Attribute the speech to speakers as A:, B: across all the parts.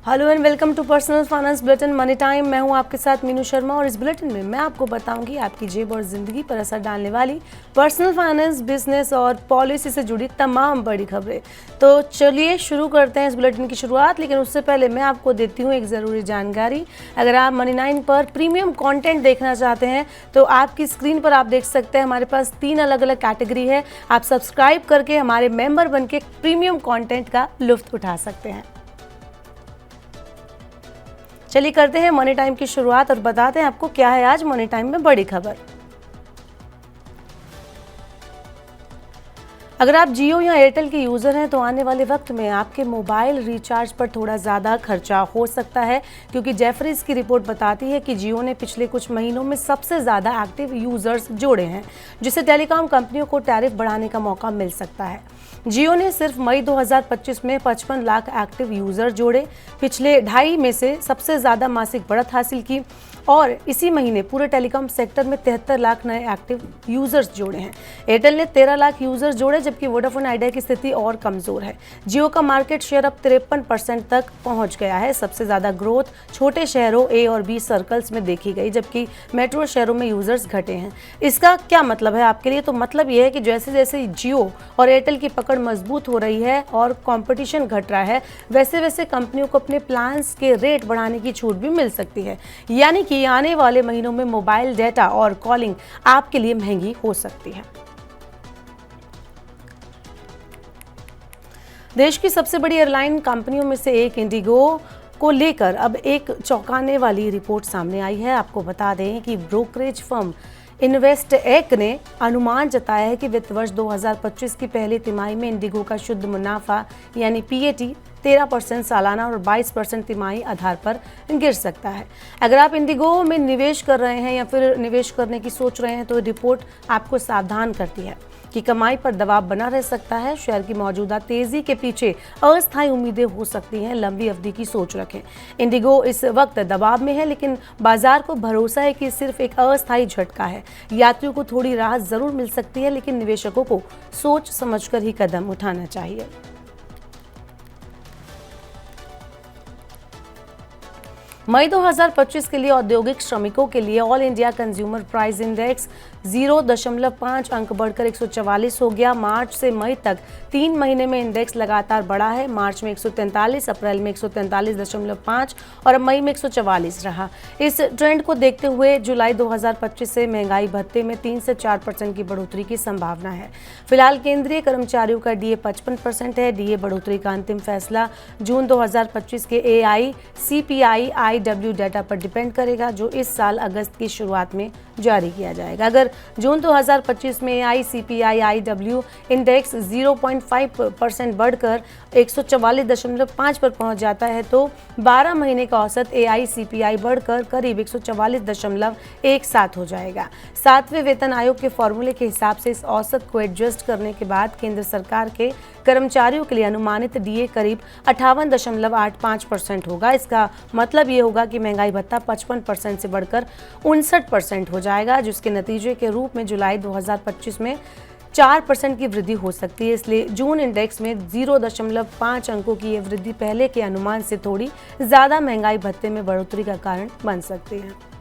A: Hello and welcome to personal finance bulletin money time. मैं हूं आपके साथ मीनू शर्मा और इस बुलेटिन में मैं आपको बताऊंगी आपकी जेब और जिंदगी पर असर डालने वाली पर्सनल फाइनेंस, बिजनेस और पॉलिसी से जुड़ी तमाम बड़ी खबरें। तो चलिए शुरू करते हैं इस बुलेटिन की शुरुआत, लेकिन उससे पहले मैं आपको देती हूँ एक ज़रूरी जानकारी। अगर आप मनी 9 पर प्रीमियम कॉन्टेंट देखना चाहते हैं तो आपकी स्क्रीन पर आप देख सकते हैं हमारे पास 3 अलग अलग कैटेगरी है। आप सब्सक्राइब करके हमारे मेंबर बन के प्रीमियम कॉन्टेंट का लुत्फ उठा सकते हैं। चलिए करते हैं मनी टाइम की शुरुआत और बताते हैं आपको क्या है आज मनी टाइम में बड़ी खबर। अगर आप जियो या एयरटेल के यूज़र हैं तो आने वाले वक्त में आपके मोबाइल रिचार्ज पर थोड़ा ज़्यादा खर्चा हो सकता है, क्योंकि जेफरीज की रिपोर्ट बताती है कि जियो ने पिछले कुछ महीनों में सबसे ज़्यादा एक्टिव यूज़र्स जोड़े हैं, जिससे टेलीकॉम कंपनियों को टैरिफ बढ़ाने का मौका मिल सकता है। जियो ने सिर्फ मई 2025 में 55 लाख एक्टिव यूज़र जोड़े, पिछले 2.5 में से सबसे ज़्यादा मासिक बढ़त हासिल की, और इसी महीने पूरे टेलीकॉम सेक्टर में 73 लाख नए एक्टिव यूजर्स जोड़े हैं। एयरटेल ने 13 लाख यूजर्स जोड़े, जबकि वोडाफोन आइडिया की स्थिति और कमजोर है। जियो का मार्केट शेयर अब 53% तक पहुंच गया है। सबसे ज्यादा ग्रोथ छोटे शहरों ए और बी सर्कल्स में देखी गई, जबकि मेट्रो शहरों में यूजर्स घटे हैं। इसका क्या मतलब है आपके लिए? तो मतलब यह है कि जैसे जैसे जियो और एयरटेल की पकड़ मजबूत हो रही है और कंपटीशन घट रहा है, वैसे वैसे कंपनियों को अपने प्लान्स के रेट बढ़ाने की छूट भी मिल सकती है। यानी कि आने वाले महीनों में मोबाइल डेटा और कॉलिंग आपके लिए महंगी हो सकती है। देश की सबसे बड़ी एयरलाइन कंपनियों में से एक इंडिगो को लेकर अब एक चौंकाने वाली रिपोर्ट सामने आई है। आपको बता दें कि ब्रोकरेज फर्म इन्वेस्टएक ने अनुमान जताया है कि वित्त वर्ष 2025 की पहली तिमाही में इंडिगो का शुद्ध मुनाफा यानी पीएटी 13% सालाना और 22% तिमाही आधार पर गिर सकता है। अगर आप इंडिगो में निवेश कर रहे हैं या फिर निवेश करने की सोच रहे हैं तो रिपोर्ट आपको सावधान करती है कि कमाई पर दबाव बना रह सकता है। शेयर की मौजूदा तेजी के पीछे अस्थायी उम्मीदें हो सकती हैं। लंबी अवधि की सोच रखें। इंडिगो इस वक्त दबाव में है, लेकिन बाजार को भरोसा है कि सिर्फ एक अस्थायी झटका है। यात्रियों को थोड़ी राहत जरूर मिल सकती है, लेकिन निवेशकों को सोच समझकर ही कदम उठाना चाहिए। मई 2025 के लिए औद्योगिक श्रमिकों के लिए all India consumer price index 0.5 अंक बढ़कर 144 हो गया। मार्च से मई तक 3 महीने में इंडेक्स लगातार बढ़ा है। मार्च में 143, अप्रैल में 143.5 और अब मई में 144 रहा। इस ट्रेंड को देखते हुए जुलाई 2025 से महंगाई भत्ते में 3 से 4% की बढ़ोतरी की संभावना है। फिलहाल केंद्रीय कर्मचारियों का डीए 55% है। डीए बढ़ोतरी का अंतिम फैसला जून 2025 के AICPI IW डाटा पर डिपेंड करेगा, जो इस साल अगस्त की शुरुआत में जारी किया जाएगा। अगर जून 2025 में AICPI IW इंडेक्स 0.5% बढ़कर 144.5 पर पहुंच जाता है तो 12 महीने का औसत AICPI बढ़कर करीब 144.17 हो जाएगा। 7वें वेतन आयोग के फॉर्मूले के हिसाब से इस औसत को एडजस्ट करने के बाद केंद्र सरकार के कर्मचारियों के लिए अनुमानित डीए करीब 58.85% होगा। इसका मतलब ये होगा कि महंगाई भत्ता 55% से बढ़कर 59% हो जाएगा, जिसके नतीजे के रूप में जुलाई 2025 में 4% की वृद्धि हो सकती है। इसलिए जून इंडेक्स में 0.5 अंकों की यह वृद्धि पहले के अनुमान से थोड़ी ज्यादा महंगाई भत्ते में बढ़ोतरी का कारण बन सकती है।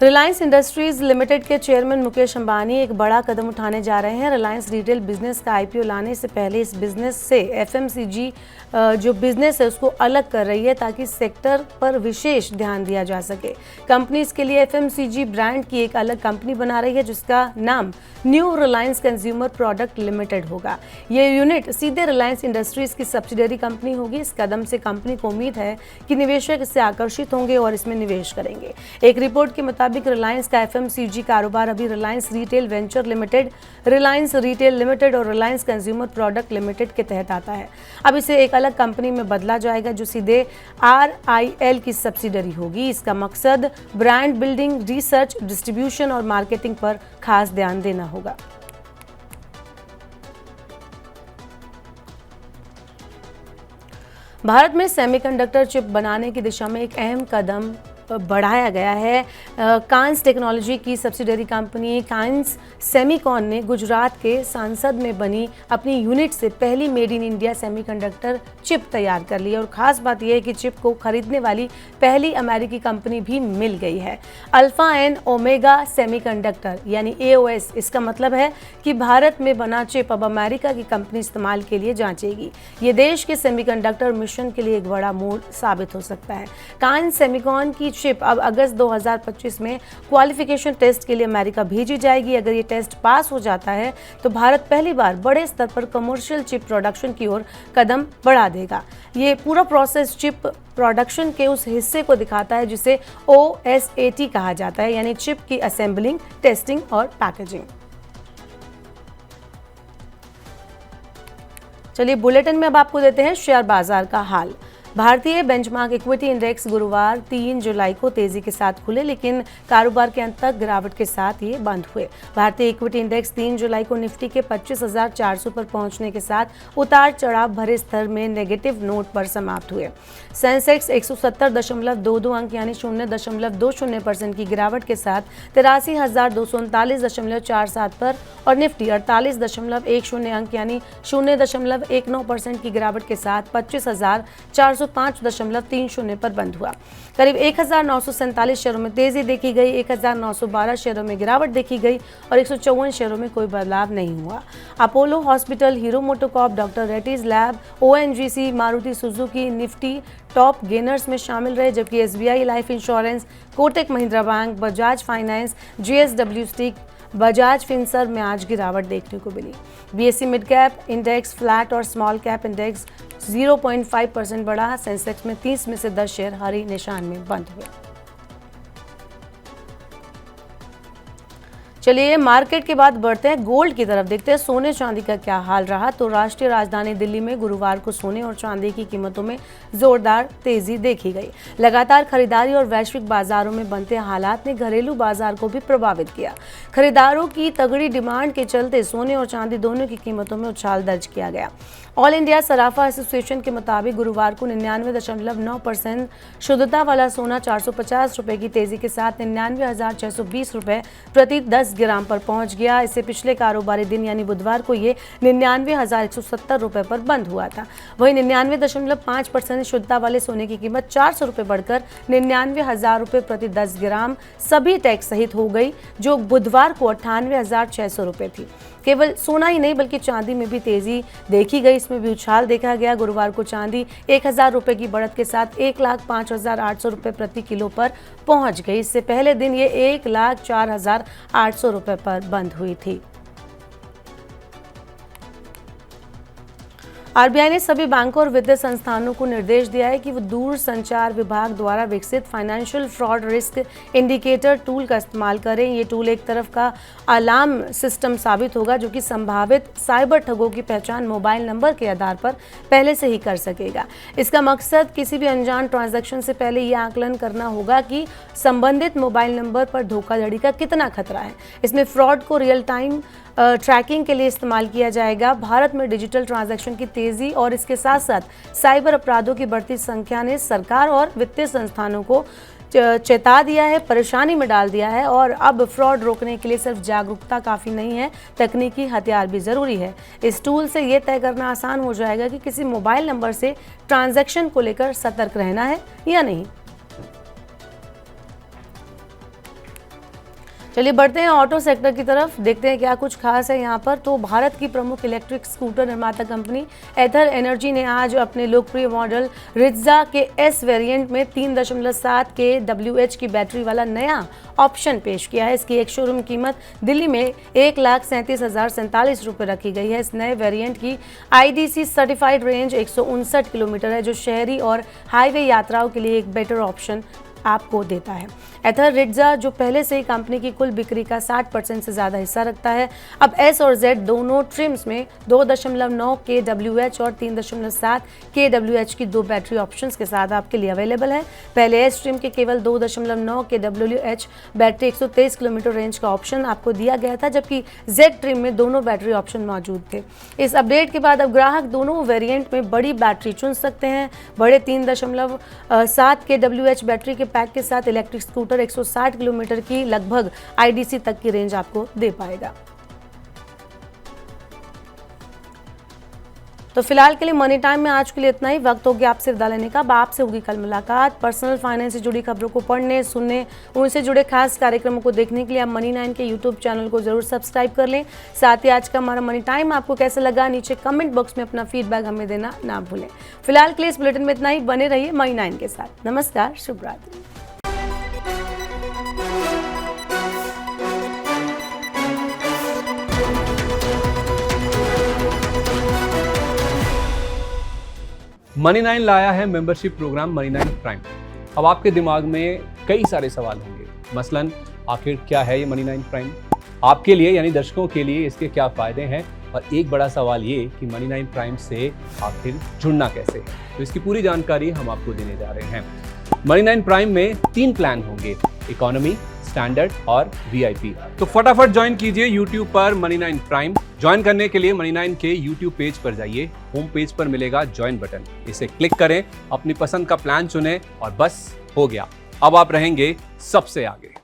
A: रिलायंस इंडस्ट्रीज लिमिटेड के चेयरमैन मुकेश अंबानी एक बड़ा कदम उठाने जा रहे हैं। रिलायंस रिटेल बिजनेस का IPO लाने से पहले इस बिजनेस से FMCG जो बिजनेस है उसको अलग कर रही है, ताकि सेक्टर पर विशेष ध्यान दिया जा सके। कंपनी इसके लिए FMCG ब्रांड की एक अलग कंपनी बना रही है, जिसका नाम new Reliance consumer product limited होगा। ये यूनिट सीधे रिलायंस इंडस्ट्रीज की सब्सिडरी कंपनी होगी। इस कदम से कंपनी को उम्मीद है कि निवेशक इससे आकर्षित होंगे और इसमें निवेश करेंगे। एक रिपोर्ट के मुताबिक रिलायंस का FMCG कारोबार अभी Reliance retail venture limited, Reliance retail limited और रिलायंस कंज्यूमर प्रोडक्ट लिमिटेड के तहत आता है। अब इसे एक अलग कंपनी में बदला जाएगा, जो सीधे RIL की सब्सिडरी होगी। इसका मकसद ब्रांड बिल्डिंग, रिसर्च, डिस्ट्रीब्यूशन और मार्केटिंग पर खास ध्यान देना होगा। भारत में सेमीकंडक्टर चिप बनाने की दिशा में एक अहम कदम बढ़ाया गया है। कांस टेक्नोलॉजी की सब्सिडरी कंपनी कांस सेमीकॉन ने गुजरात के सांसद में बनी अपनी यूनिट से पहली made in India semiconductor chip तैयार कर ली है और ख़ास बात यह है कि चिप को खरीदने वाली पहली अमेरिकी कंपनी भी मिल गई है। अल्फा एंड ओमेगा सेमीकंडक्टर यानी AOS, इसका मतलब है कि भारत में बना चिप अब अमेरिका की कंपनी इस्तेमाल के लिए जांचेगी। ये देश के सेमीकंडक्टर मिशन के लिए एक बड़ा मोड़ साबित हो सकता है। कांस सेमीकॉन की चिप अब अगस्त 2025 में क्वालिफिकेशन टेस्ट के लिए अमेरिका भेजी जाएगी। अगर ये टेस्ट पास हो जाता है तो भारत पहली बार बड़े स्तर पर कमर्शियल चिप प्रोडक्शन की ओर कदम बढ़ा देगा। ये पूरा प्रोसेस चिप प्रोडक्शन के उस हिस्से को दिखाता है जिसे OSAT कहा जाता है, यानी चिप की असेंबलिंग, टेस्टिंग और पैकेजिंग। चलिए बुलेटिन में अब आपको देते हैं शेयर बाजार का हाल। भारतीय बेंचमार्क इक्विटी इंडेक्स गुरुवार 3 जुलाई को तेजी के साथ खुले, लेकिन कारोबार के अंत तक गिरावट के साथ ये बंद हुए। भारतीय इक्विटी इंडेक्स 3 जुलाई को निफ्टी के 25,400 पर पहुंचने के साथ उतार चढ़ाव भरे स्तर में नेगेटिव नोट पर समाप्त हुए। सेंसेक्स 170.22 अंक यानी 0.20% की गिरावट के साथ 83,239.47 पर और निफ्टी 48.10 अंक यानी 0.19% की गिरावट के साथ 25,405.30 पर बंद हुआ। करीब 1,947 शेयरों में तेजी देखी गई, 1,912 शेयरों में गिरावट देखी गई और 154 शेयरों में कोई बदलाव नहीं हुआ। Apollo hospital, hero MotoCorp, doctor Reddy's lab, ONGC, Maruti Suzuki, Nifty top gainers में शामिल रहे, जबकि SBI life insurance, Kotak Mahindra bank, Bajaj finance, JSW steel, Bajaj Finserv में आज गिरावट देखने को मिली। BSE mid cap index flat और स्मॉल कैप इंडेक्स 0.5% बढ़ा। सेंसेक्स में 30 में से 10 शेयर हरी निशान में बंद हुए। चलिए मार्केट के बाद बढ़ते हैं गोल्ड की तरफ, देखते हैं सोने चांदी का क्या हाल रहा। तो राष्ट्रीय राजधानी दिल्ली में गुरुवार को सोने और चांदी की कीमतों में जोरदार तेजी देखी गई। लगातार खरीदारी और वैश्विक बाजारों में बनते हालात ने घरेलू बाजार को भी प्रभावित किया। खरीदारों की तगड़ी डिमांड के चलते सोने और चांदी दोनों की कीमतों में उछाल दर्ज किया गया। ऑल इंडिया सराफा एसोसिएशन के मुताबिक गुरुवार को 99.9% शुद्धता वाला सोना 450 रुपए की तेजी के साथ 99,620 रुपए प्रति 10 ग्राम पर पहुंच गया। इससे पिछले कारोबारी दिन यानी बुधवार को ये 99,170 रुपए पर बंद हुआ था। वहीं 99.5% शुद्धता वाले सोने की कीमत 400 रुपए बढ़कर 99,000 रुपए प्रति 10 ग्राम सभी टैक्स सहित हो गई, जो बुधवार को 98,600 रुपए थी। केवल सोना ही नहीं बल्कि चांदी में भी तेजी देखी गई, इसमें भी उछाल देखा गया। गुरुवार को चांदी 1,000 रुपए की बढ़त के साथ 1,05,800 रुपए प्रति किलो पर पहुंच गई। इससे पहले दिन ये 1,04,800 रुपए पर बंद हुई थी। RBI ने सभी बैंकों और वित्तीय संस्थानों को निर्देश दिया है कि वो दूरसंचार विभाग द्वारा विकसित financial fraud risk indicator tool का इस्तेमाल करें। ये टूल एक तरफ का अलार्म सिस्टम साबित होगा जो कि संभावित साइबर ठगों की पहचान मोबाइल नंबर के आधार पर पहले से ही कर सकेगा। इसका मकसद किसी भी अनजान ट्रांजैक्शन से पहले ये आकलन करना होगा कि संबंधित मोबाइल नंबर पर धोखाधड़ी का कितना खतरा है। इसमें फ्रॉड को रियल टाइम ट्रैकिंग के लिए इस्तेमाल किया जाएगा। भारत में डिजिटल ट्रांजैक्शन की तेजी और इसके साथ साथ साइबर अपराधों की बढ़ती संख्या ने सरकार और वित्तीय संस्थानों को चेता दिया है, परेशानी में डाल दिया है और अब फ्रॉड रोकने के लिए सिर्फ जागरूकता काफ़ी नहीं है, तकनीकी हथियार भी ज़रूरी है। इस टूल से ये तय करना आसान हो जाएगा कि किसी मोबाइल नंबर से ट्रांजैक्शन को लेकर सतर्क रहना है या नहीं। चलिए बढ़ते हैं ऑटो सेक्टर की तरफ, देखते हैं क्या कुछ खास है यहाँ पर। तो भारत की प्रमुख इलेक्ट्रिक स्कूटर निर्माता कंपनी एथर एनर्जी ने आज अपने लोकप्रिय मॉडल रित्जा के S वेरिएंट में 3.7 के WH की बैटरी वाला नया ऑप्शन पेश किया है। इसकी एक शोरूम कीमत दिल्ली में 1,37,047 रुपये रखी गई है। इस नए वेरिएंट की IDC सर्टिफाइड रेंज 159 किलोमीटर है, जो शहरी और हाईवे यात्राओं के लिए एक बेटर ऑप्शन आपको देता है। एथररिट्जा जो पहले से ही कंपनी की कुल बिक्री का 60% से ज़्यादा हिस्सा रखता है, अब S और Z दोनों ट्रिम्स में 2.9 kWh और 3.7 kWh की दो बैटरी ऑप्शंस के साथ आपके लिए अवेलेबल है। पहले S ट्रिम के केवल 2.9 kWh बैटरी 123 किलोमीटर रेंज का ऑप्शन आपको दिया गया था, जबकि Z ट्रिम में दोनों बैटरी ऑप्शन मौजूद थे। इस अपडेट के बाद अब ग्राहक दोनों वेरिएंट में बड़ी बैटरी चुन सकते हैं। बड़े 3.7 kWh बैटरी के पैक के साथ इलेक्ट्रिक स्कूटर 160 किलोमीटर की लगभग IDC तक की रेंज आपको दे पाएगा। तो फिलहाल के लिए मनी टाइम में आज के लिए इतना ही। वक्त हो गया आपसे विदा लेने का। अब आपसे होगी कल मुलाकात। पर्सनल फाइनेंस से जुड़ी खबरों को पढ़ने, सुनने, उनसे जुड़े खास कार्यक्रमों को देखने के लिए आप मनी 9 के यूट्यूब चैनल को जरूर सब्सक्राइब कर लें। साथ ही आज का हमारा मनी टाइम आपको कैसा लगा, नीचे कमेंट बॉक्स में अपना फीडबैक हमें देना ना भूलें। फिलहाल के लिए इस बुलेटिन में इतना ही। बने रहिए मनी 9 के साथ। नमस्कार, शुभ रात्रि।
B: मनी 9 लाया है मेंबरशिप प्रोग्राम मनी 9 प्राइम। अब आपके दिमाग में कई सारे सवाल होंगे, मसलन आखिर क्या है ये मनी 9 प्राइम, आपके लिए यानी दर्शकों के लिए इसके क्या फायदे हैं, और एक बड़ा सवाल ये कि मनी 9 प्राइम से आखिर जुड़ना कैसे है। तो इसकी पूरी जानकारी हम आपको देने जा रहे हैं। मनी 9 प्राइम में 3 प्लान होंगे, इकोनॉमी, स्टैंडर्ड और VIP। तो फटाफट ज्वाइन कीजिए YouTube पर मनी 9 प्राइम। ज्वाइन करने के लिए मनी 9 के YouTube पेज पर जाइए। होम पेज पर मिलेगा ज्वाइन बटन, इसे क्लिक करें, अपनी पसंद का प्लान चुनें और बस हो गया, अब आप रहेंगे सबसे आगे।